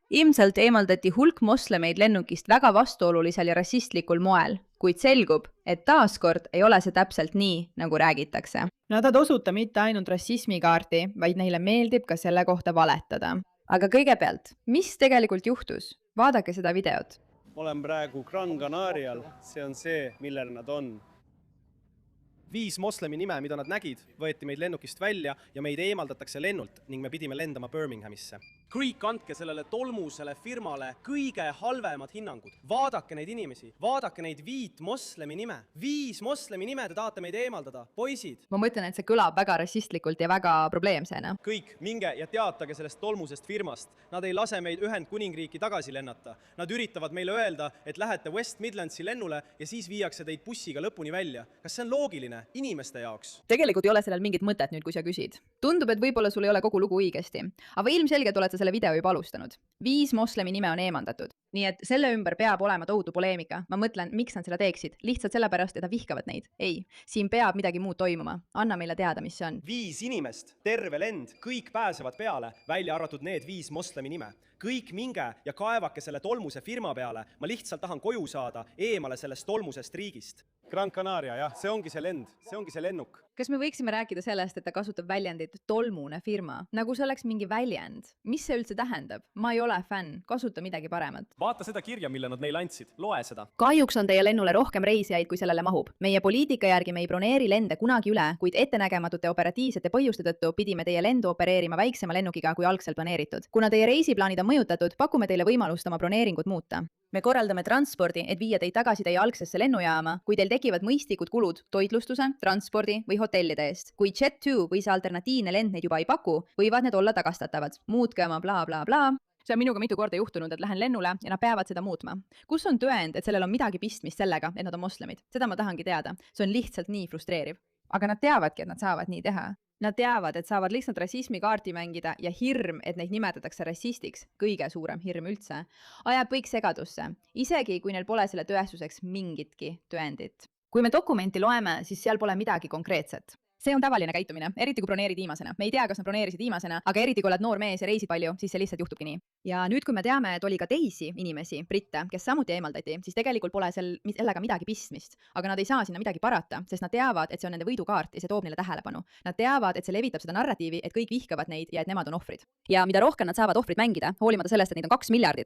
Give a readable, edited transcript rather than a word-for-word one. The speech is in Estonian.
Ilmselt eemaldati hulk moslemeid lennukist väga vastuolulisel ja rassistlikul moel, kuid selgub, et taaskord ei ole see täpselt nii, nagu räägitakse. Nad ei osuta mitte ainult rassismikaarti, vaid neile meeldib ka selle kohta valetada. Aga kõigepealt, mis tegelikult juhtus? Vaadake seda videot. Olen praegu Gran Canarial, see on see, millel nad on. 5 moslemi nime, mida nad nägid, võeti meid lennukist välja ja meid eemaldatakse lennult ning me pidime lendama Birminghamisse. Kõik andke sellele tolmusele firmale kõige halvemad hinnangud. Vaadake neid inimesi, vaadake neid 5 moslemi nime. 5 moslemi nime te tahate meid eemaldada, poisid. Ma mõtlen, et see kõlab väga rassistlikult ja väga probleemsena. Kõik, minge ja teatage sellest tolmusest firmast. Nad ei lase meid Ühendkuningriiki tagasi lennata. Nad üritavad meile öelda, et lähete West Midlandsi lennule ja siis viiakse teid bussiga lõpuni välja. Kas see on loogiline inimeste jaoks? Tegelikult ei ole sellel mingit mõtet nüüd, kui sa küsid. Tundub, et võib-olla sul ei ole kogu lugu õigesti. Aga ilmselgelt oled sa selle video juba alustanud. 5 moslemi nime on eemaldatud. Nii et selle ümber peab olema tohutu poleemika. Ma mõtlen, miks nad seda teeksid? Lihtsalt sellepärast, et nad vihkavad neid. Ei, siin peab midagi muud toimuma. Anna meile teada, mis see on. 5 inimest, terve lend, kõik pääsevad peale, välja arvatud need 5 moslemi nime. Kõik minge ja kaevake selle tolmuse firma peale. Ma lihtsalt tahan koju saada eemale sellest tolmusest riigist. Gran Canaria, jah, see ongi see lend, see ongi see lennuk. Kas me võiksime rääkida sellest, et ta kasutab väljendit tolmune firma? Nagu see oleks mingi väljend. Mis see üldse tähendab? Ma ei ole fänn. Kasuta midagi paremat. Vaata seda kirja, mille nad meile andsid. Loe seda. Kahjuks on teie lennule rohkem reisijaid, kui sellele mahub. Meie poliitika järgi me ei broneeri lende kunagi üle, kuid ettenägematute operatiivsete põhjuste tõttu pidime teie lendu opereerima väiksema lennukiga, kui algselt planeeritud. Kuna teie reisiplaanid on mõjutatud, pakume teile võimalust oma broneeringut muuta. Me korraldame transpordi, et viia teid tagasi teie algsesse lennujaama, kui teil tekivad mõistlikud kulud toitlustuse, transpordi või hotellide eest. Kui Jet2 või see alternatiivne lend neid juba ei paku, võivad need olla tagastatavad. Muutke oma bla bla bla. See on minuga mitu korda juhtunud, et lähen lennule ja nad peavad seda muutma. Kus on tõend, et sellel on midagi pistmist sellega, et nad on moslemid? Seda ma tahangi teada. See on lihtsalt nii frustreeriv. Aga nad teavadki, et nad saavad nii teha. Nad teavad, et saavad lihtsalt rassismi kaarti mängida ja hirm, et neid nimetatakse rassistiks, kõige suurem hirm üldse, ajab kõik segadusse, isegi kui neil pole selle tõestuseks mingitki tõendit. Kui me dokumenti loeme, siis seal pole midagi konkreetset. See on tavaline käitumine, eriti kui broneerid viimasena. Me ei tea, kas nad broneerisid viimasena, aga eriti kui oled noor mees ja reisid palju, siis see lihtsalt juhtubki nii. Ja nüüd, kui me teame, et oli ka teisi inimesi, britte, kes samuti eemaldati, siis tegelikult pole sellega midagi pistmist. Aga nad ei saa sinna midagi parata, sest nad teavad, et see on nende võidukaart ja see toob neile tähelepanu. Nad teavad, et see levitab seda narratiivi, et kõik vihkavad neid ja et nemad on ohvrid. Ja mida rohkem nad saavad ohvrid mängida, hoolimata sellest, et neid on 2 miljardit,